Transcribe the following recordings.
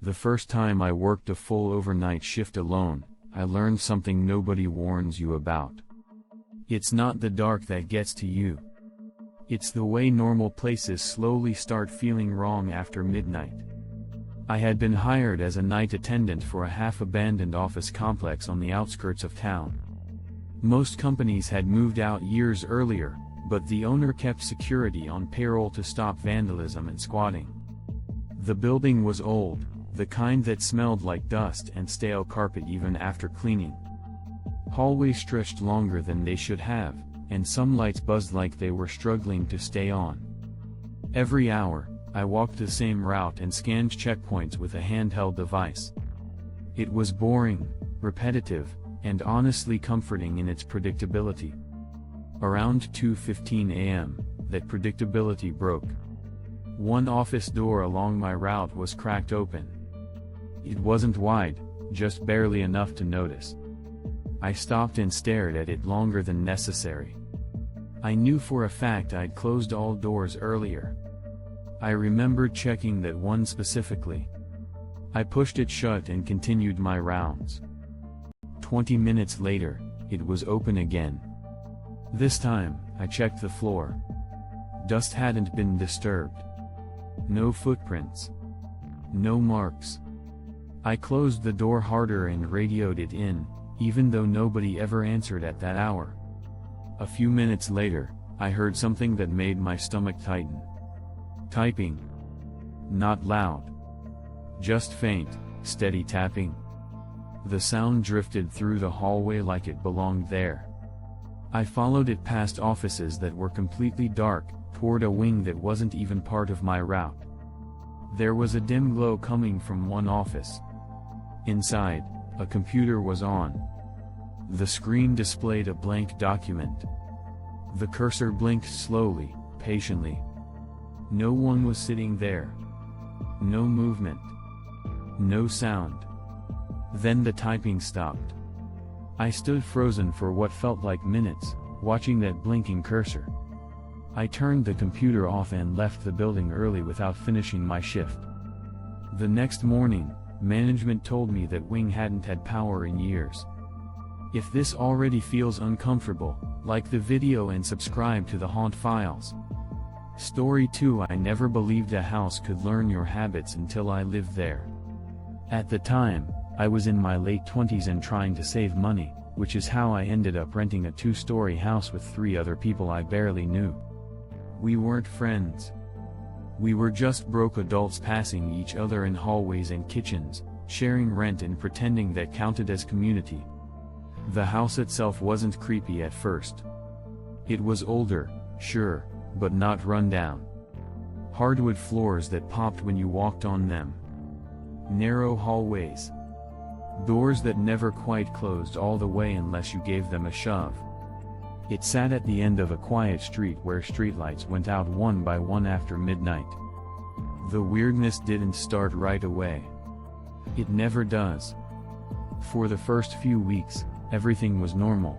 The first time I worked a full overnight shift alone, I learned something nobody warns you about. It's not the dark that gets to you. It's the way normal places slowly start feeling wrong after midnight. I had been hired as a night attendant for a half-abandoned office complex on the outskirts of town. Most companies had moved out years earlier, but the owner kept security on payroll to stop vandalism and squatting. The building was old, the kind that smelled like dust and stale carpet even after cleaning. Hallways stretched longer than they should have, and some lights buzzed like they were struggling to stay on. Every hour, I walked the same route and scanned checkpoints with a handheld device. It was boring, repetitive, and honestly comforting in its predictability. Around 2:15 a.m., that predictability broke. One office door along my route was cracked open. It wasn't wide, just barely enough to notice. I stopped and stared at it longer than necessary. I knew for a fact I'd closed all doors earlier. I remembered checking that one specifically. I pushed it shut and continued my rounds. 20 minutes later, it was open again. This time, I checked the floor. Dust hadn't been disturbed. No footprints. No marks. I closed the door harder and radioed it in, even though nobody ever answered at that hour. A few minutes later, I heard something that made my stomach tighten. Typing. Not loud. Just faint, steady tapping. The sound drifted through the hallway like it belonged there. I followed it past offices that were completely dark, toward a wing that wasn't even part of my route. There was a dim glow coming from one office. Inside, a computer was on. The screen displayed a blank document. The cursor blinked slowly, patiently. No one was sitting there. No movement. No sound. Then the typing stopped. I stood frozen for what felt like minutes, watching that blinking cursor. I turned the computer off and left the building early without finishing my shift. The next morning, management told me that Wing hadn't had power in years. If this already feels uncomfortable, like the video and subscribe to the Haunt Files. Story 2. I never believed a house could learn your habits until I lived there. At the time, I was in my late 20s and trying to save money, which is how I ended up renting a 2-story house with 3 other people I barely knew. We weren't friends. We were just broke adults passing each other in hallways and kitchens, sharing rent and pretending that counted as community. The house itself wasn't creepy at first. It was older, sure, but not run down. Hardwood floors that popped when you walked on them. Narrow hallways. Doors that never quite closed all the way unless you gave them a shove. It sat at the end of a quiet street where streetlights went out one by one after midnight. The weirdness didn't start right away. It never does. For the first few weeks, everything was normal.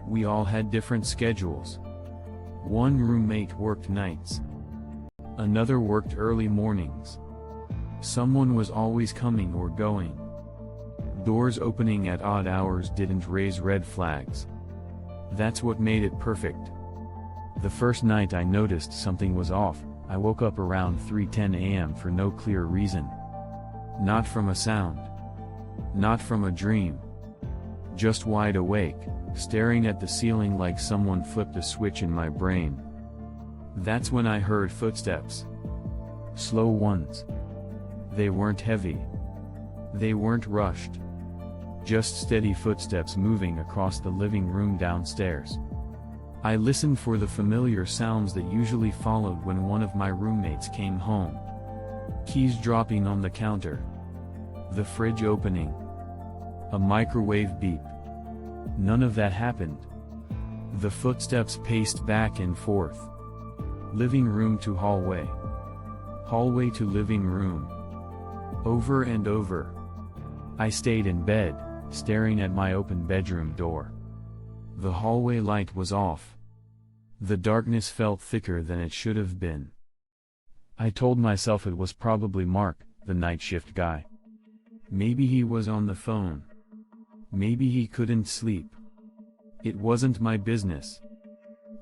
We all had different schedules. One roommate worked nights. Another worked early mornings. Someone was always coming or going. Doors opening at odd hours didn't raise red flags. That's what made it perfect. The first night I noticed something was off, I woke up around 3:10 a.m. for no clear reason. Not from a sound. Not from a dream. Just wide awake, staring at the ceiling like someone flipped a switch in my brain. That's when I heard footsteps. Slow ones. They weren't heavy. They weren't rushed. Just steady footsteps moving across the living room downstairs. I listened for the familiar sounds that usually followed when one of my roommates came home. Keys dropping on the counter. The fridge opening. A microwave beep. None of that happened. The footsteps paced back and forth. Living room to hallway. Hallway to living room. Over and over. I stayed in bed, staring at my open bedroom door. The hallway light was off. The darkness felt thicker than it should have been. I told myself it was probably Mark, the night shift guy. Maybe he was on the phone. Maybe he couldn't sleep. It wasn't my business.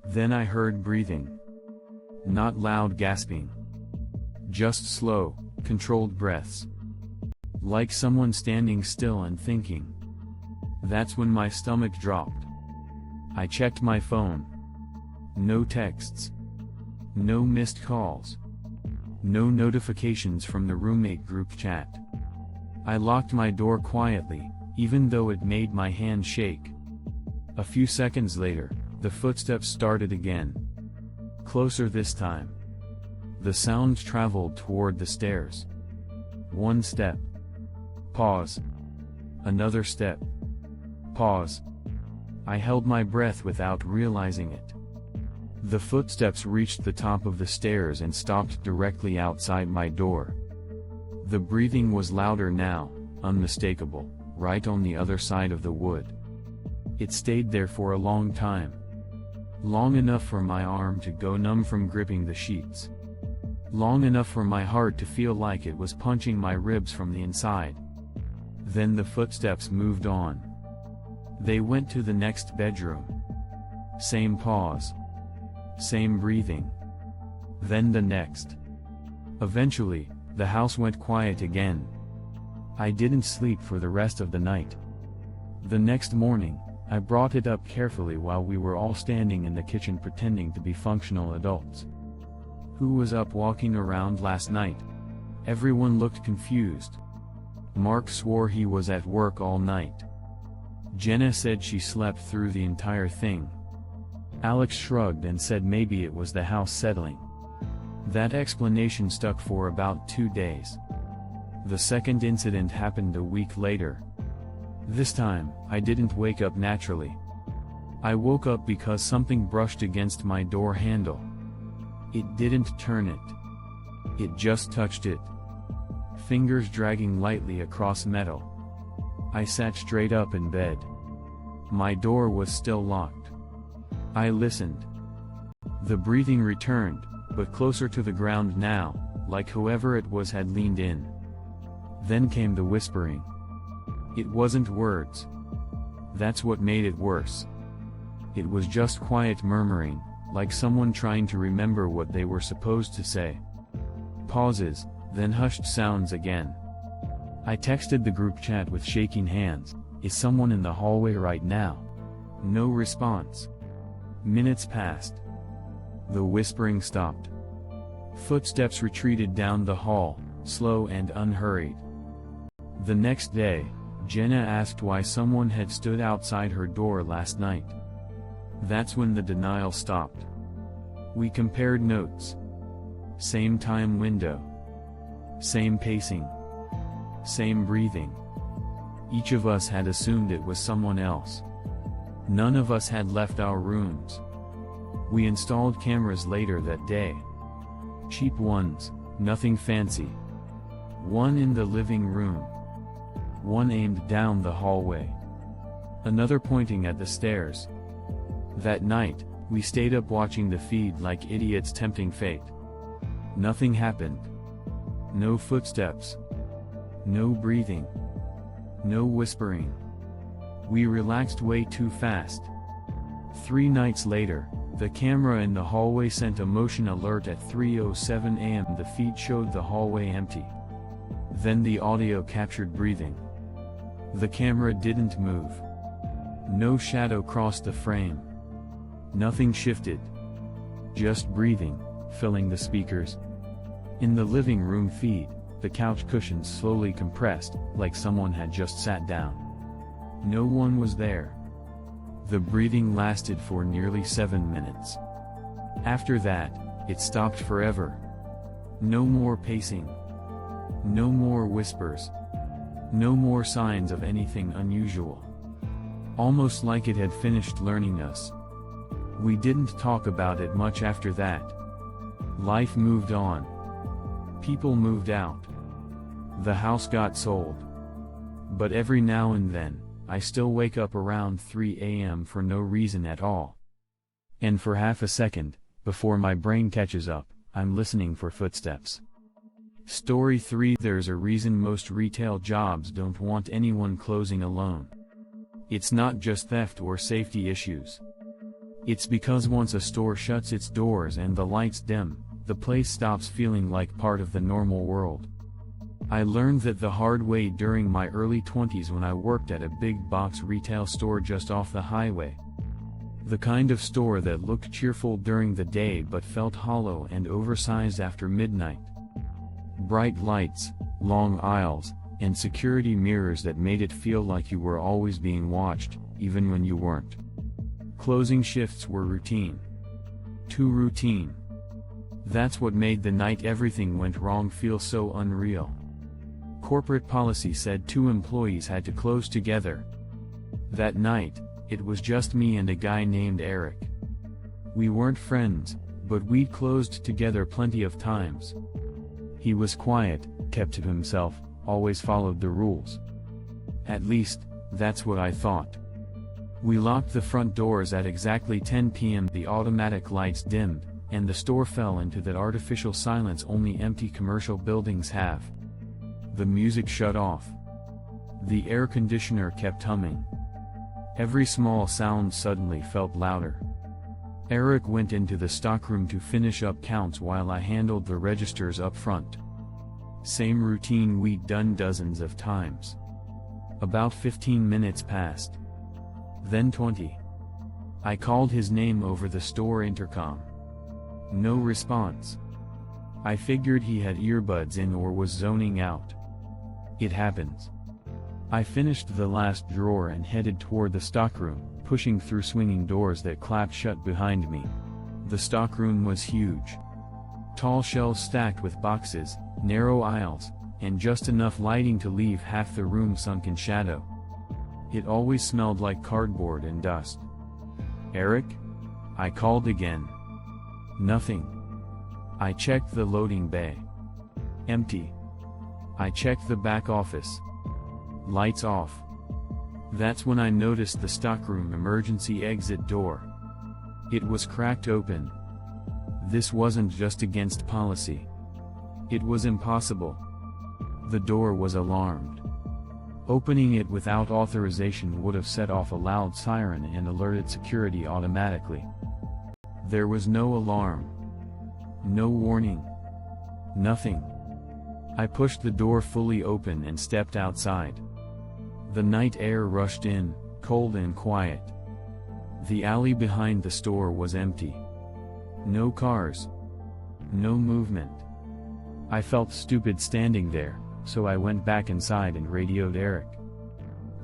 Then I heard breathing. Not loud gasping. Just slow, controlled breaths. Like someone standing still and thinking. That's when my stomach dropped. I checked my phone. No texts. No missed calls. No notifications from the roommate group chat. I locked my door quietly, even though it made my hand shake. A few seconds later, the footsteps started again. Closer this time. The sound traveled toward the stairs. One step. Pause. Another step. Pause. I held my breath without realizing it. The footsteps reached the top of the stairs and stopped directly outside my door. The breathing was louder now, unmistakable, right on the other side of the wood. It stayed there for a long time. Long enough for my arm to go numb from gripping the sheets. Long enough for my heart to feel like it was punching my ribs from the inside. Then the footsteps moved on. They went to the next bedroom. Same pause. Same breathing. Then the next. Eventually, the house went quiet again. I didn't sleep for the rest of the night. The next morning, I brought it up carefully while we were all standing in the kitchen pretending to be functional adults. Who was up walking around last night? Everyone looked confused. Mark swore he was at work all night. Jenna said she slept through the entire thing. Alex shrugged and said maybe it was the house settling. That explanation stuck for about 2 days. The second incident happened a week later. This time, I didn't wake up naturally. I woke up because something brushed against my door handle. It didn't turn it. It just touched it. Fingers dragging lightly across metal. I sat straight up in bed. My door was still locked. I listened. The breathing returned, but closer to the ground now, like whoever it was had leaned in. Then came the whispering. It wasn't words. That's what made it worse. It was just quiet murmuring, like someone trying to remember what they were supposed to say. Pauses, then hushed sounds again. I texted the group chat with shaking hands. Is someone in the hallway right now? No response. Minutes passed. The whispering stopped. Footsteps retreated down the hall, slow and unhurried. The next day, Jenna asked why someone had stood outside her door last night. That's when the denial stopped. We compared notes. Same time window. Same pacing. Same breathing. Each of us had assumed it was someone else. None of us had left our rooms. We installed cameras later that day. Cheap ones, nothing fancy. One in the living room. One aimed down the hallway. Another pointing at the stairs. That night, we stayed up watching the feed like idiots tempting fate. Nothing happened. No footsteps. No breathing. No whispering. We relaxed way too fast. 3 nights later, the camera in the hallway sent a motion alert at 3:07 a.m. The feed showed the hallway empty. Then the audio captured breathing. The camera didn't move. No shadow crossed the frame. Nothing shifted. Just breathing, filling the speakers. In the living room feed, the couch cushions slowly compressed, like someone had just sat down. No one was there. The breathing lasted for nearly 7 minutes. After that, it stopped forever. No more pacing. No more whispers. No more signs of anything unusual. Almost like it had finished learning us. We didn't talk about it much after that. Life moved on. People moved out. The house got sold. But every now and then, I still wake up around 3 a.m. for no reason at all. And for half a second, before my brain catches up, I'm listening for footsteps. Story 3. There's a reason most retail jobs don't want anyone closing alone. It's not just theft or safety issues. It's because once a store shuts its doors and the lights dim, the place stops feeling like part of the normal world. I learned that the hard way during my early 20s when I worked at a big box retail store just off the highway. The kind of store that looked cheerful during the day but felt hollow and oversized after midnight. Bright lights, long aisles, and security mirrors that made it feel like you were always being watched, even when you weren't. Closing shifts were routine. Too routine. That's what made the night everything went wrong feel so unreal. Corporate policy said 2 employees had to close together. That night, it was just me and a guy named Eric. We weren't friends, but we'd closed together plenty of times. He was quiet, kept to himself, always followed the rules. At least, that's what I thought. We locked the front doors at exactly 10 p.m. The automatic lights dimmed, and the store fell into that artificial silence only empty commercial buildings have. The music shut off. The air conditioner kept humming. Every small sound suddenly felt louder. Eric went into the stockroom to finish up counts while I handled the registers up front. Same routine we'd done dozens of times. About 15 minutes passed. Then 20. I called his name over the store intercom. No response. I figured he had earbuds in or was zoning out. It happens. I finished the last drawer and headed toward the stockroom, pushing through swinging doors that clapped shut behind me. The stockroom was huge. Tall shelves stacked with boxes, narrow aisles, and just enough lighting to leave half the room sunk in shadow. It always smelled like cardboard and dust. "Eric?" I called again. Nothing. I checked the loading bay. Empty. I checked the back office. Lights off. That's when I noticed the stockroom emergency exit door. It was cracked open. This wasn't just against policy. It was impossible. The door was alarmed. Opening it without authorization would have set off a loud siren and alerted security automatically. There was no alarm. No warning. Nothing. I pushed the door fully open and stepped outside. The night air rushed in, cold and quiet. The alley behind the store was empty. No cars. No movement. I felt stupid standing there, so I went back inside and radioed Eric.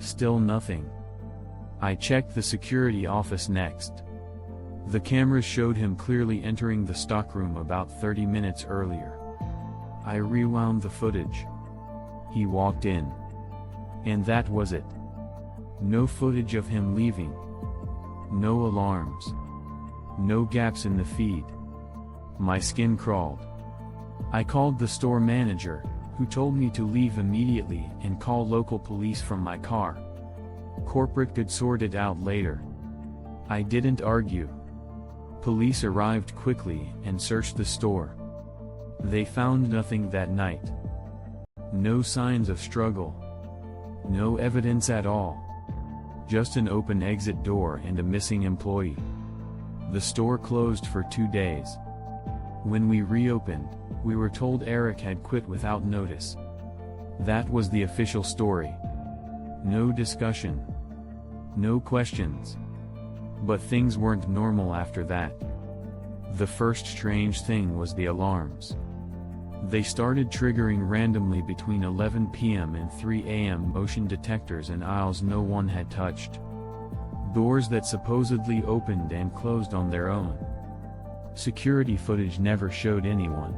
Still nothing. I checked the security office next. The cameras showed him clearly entering the stockroom about 30 minutes earlier. I rewound the footage. He walked in. And that was it. No footage of him leaving. No alarms. No gaps in the feed. My skin crawled. I called the store manager, who told me to leave immediately and call local police from my car. Corporate could sort it out later. I didn't argue. Police arrived quickly and searched the store. They found nothing that night. No signs of struggle. No evidence at all. Just an open exit door and a missing employee. The store closed for 2 days. When we reopened, we were told Eric had quit without notice. That was the official story. No discussion. No questions. But things weren't normal after that. The first strange thing was the alarms. They started triggering randomly between 11 p.m. and 3 a.m. motion detectors in aisles no one had touched. Doors that supposedly opened and closed on their own. Security footage never showed anyone.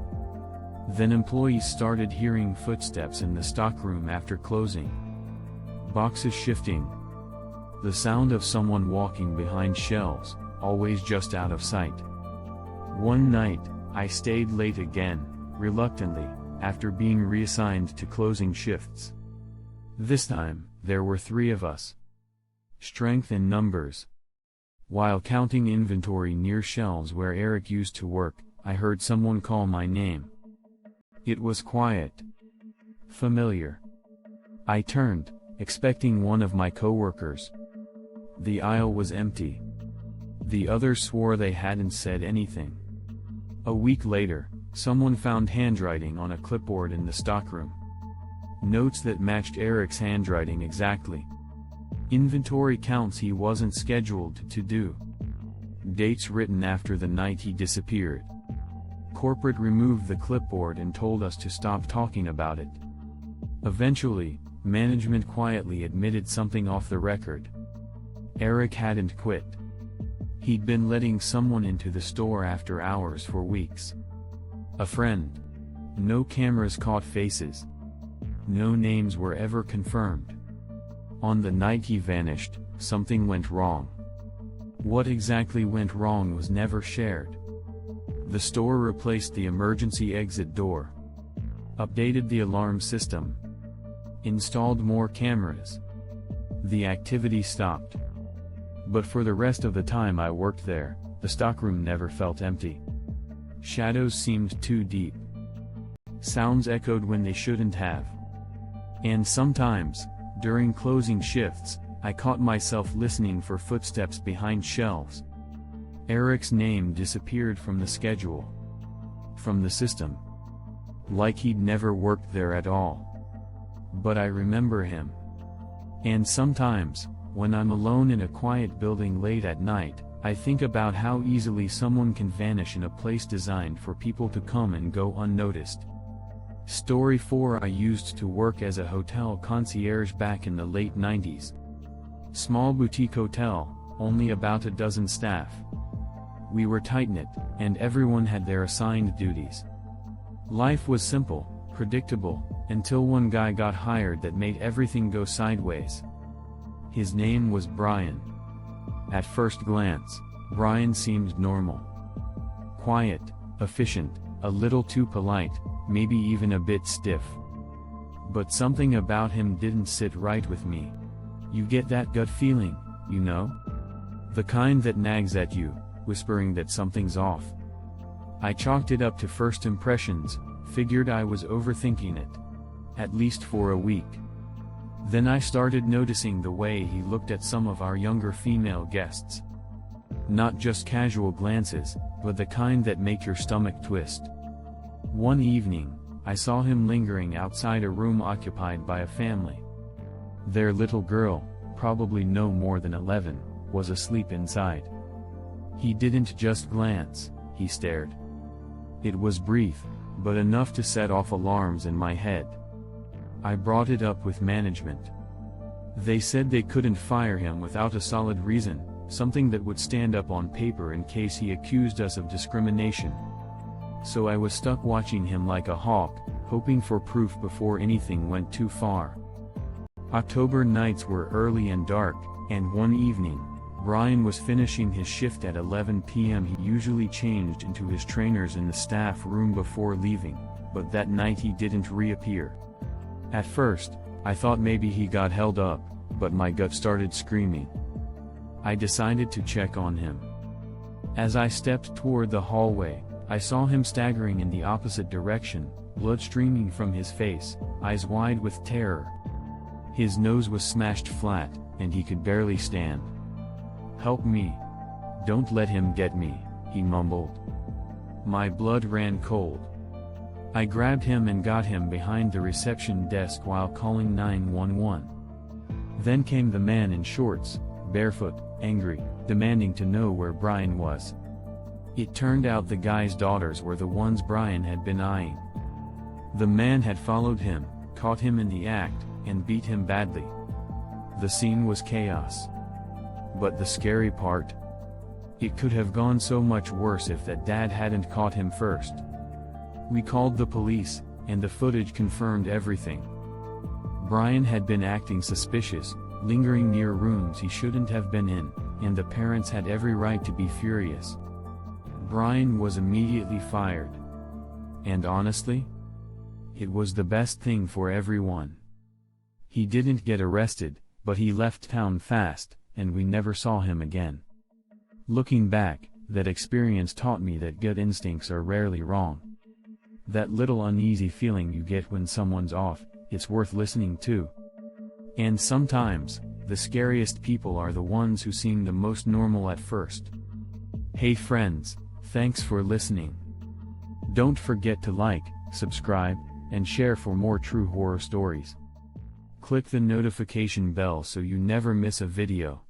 Then employees started hearing footsteps in the stockroom after closing. Boxes shifting. The sound of someone walking behind shelves, always just out of sight. One night, I stayed late again, reluctantly, after being reassigned to closing shifts. This time, there were 3 of us. Strength in numbers. While counting inventory near shelves where Eric used to work, I heard someone call my name. It was quiet. Familiar. I turned, expecting one of my coworkers. The aisle was empty. The others swore they hadn't said anything. A week later, someone found handwriting on a clipboard in the stockroom. Notes that matched Eric's handwriting exactly. Inventory counts he wasn't scheduled to do. Dates written after the night he disappeared. Corporate removed the clipboard and told us to stop talking about it. Eventually, management quietly admitted something off the record. Eric hadn't quit. He'd been letting someone into the store after hours for weeks. A friend. No cameras caught faces. No names were ever confirmed. On the night he vanished, something went wrong. What exactly went wrong was never shared. The store replaced the emergency exit door. Updated the alarm system. Installed more cameras. The activity stopped. But for the rest of the time I worked there, the stockroom never felt empty. Shadows seemed too deep. Sounds echoed when they shouldn't have. And sometimes, during closing shifts, I caught myself listening for footsteps behind shelves. Eric's name disappeared from the schedule. From the system. Like he'd never worked there at all. But I remember him. And sometimes, when I'm alone in a quiet building late at night, I think about how easily someone can vanish in a place designed for people to come and go unnoticed. Story 4. I used to work as a hotel concierge back in the late 90s. Small boutique hotel, only about a dozen staff. We were tight-knit, and everyone had their assigned duties. Life was simple, predictable, until one guy got hired that made everything go sideways. His name was Brian. At first glance, Brian seemed normal. Quiet, efficient, a little too polite, maybe even a bit stiff. But something about him didn't sit right with me. You get that gut feeling, you know? The kind that nags at you, whispering that something's off. I chalked it up to first impressions, figured I was overthinking it. At least for a week. Then I started noticing the way he looked at some of our younger female guests. Not just casual glances, but the kind that make your stomach twist. One evening, I saw him lingering outside a room occupied by a family. Their little girl, probably no more than 11, was asleep inside. He didn't just glance, he stared. It was brief, but enough to set off alarms in my head. I brought it up with management. They said they couldn't fire him without a solid reason, something that would stand up on paper in case he accused us of discrimination. So I was stuck watching him like a hawk, hoping for proof before anything went too far. October nights were early and dark, and one evening, Brian was finishing his shift at 11 p.m. He usually changed into his trainers in the staff room before leaving, but that night he didn't reappear. At first, I thought maybe he got held up, but my gut started screaming. I decided to check on him. As I stepped toward the hallway, I saw him staggering in the opposite direction, blood streaming from his face, eyes wide with terror. His nose was smashed flat, and he could barely stand. "Help me. Don't let him get me," he mumbled. My blood ran cold. I grabbed him and got him behind the reception desk while calling 911. Then came the man in shorts, barefoot, angry, demanding to know where Brian was. It turned out the guy's daughters were the ones Brian had been eyeing. The man had followed him, caught him in the act, and beat him badly. The scene was chaos. But the scary part? It could have gone so much worse if that dad hadn't caught him first. We called the police, and the footage confirmed everything. Brian had been acting suspicious, lingering near rooms he shouldn't have been in, and the parents had every right to be furious. Brian was immediately fired. And honestly, it was the best thing for everyone. He didn't get arrested, but he left town fast, and we never saw him again. Looking back, that experience taught me that gut instincts are rarely wrong. That little uneasy feeling you get when someone's off, it's worth listening to. And sometimes, the scariest people are the ones who seem the most normal at first. Hey friends, thanks for listening. Don't forget to like, subscribe, and share for more true horror stories. Click the notification bell so you never miss a video.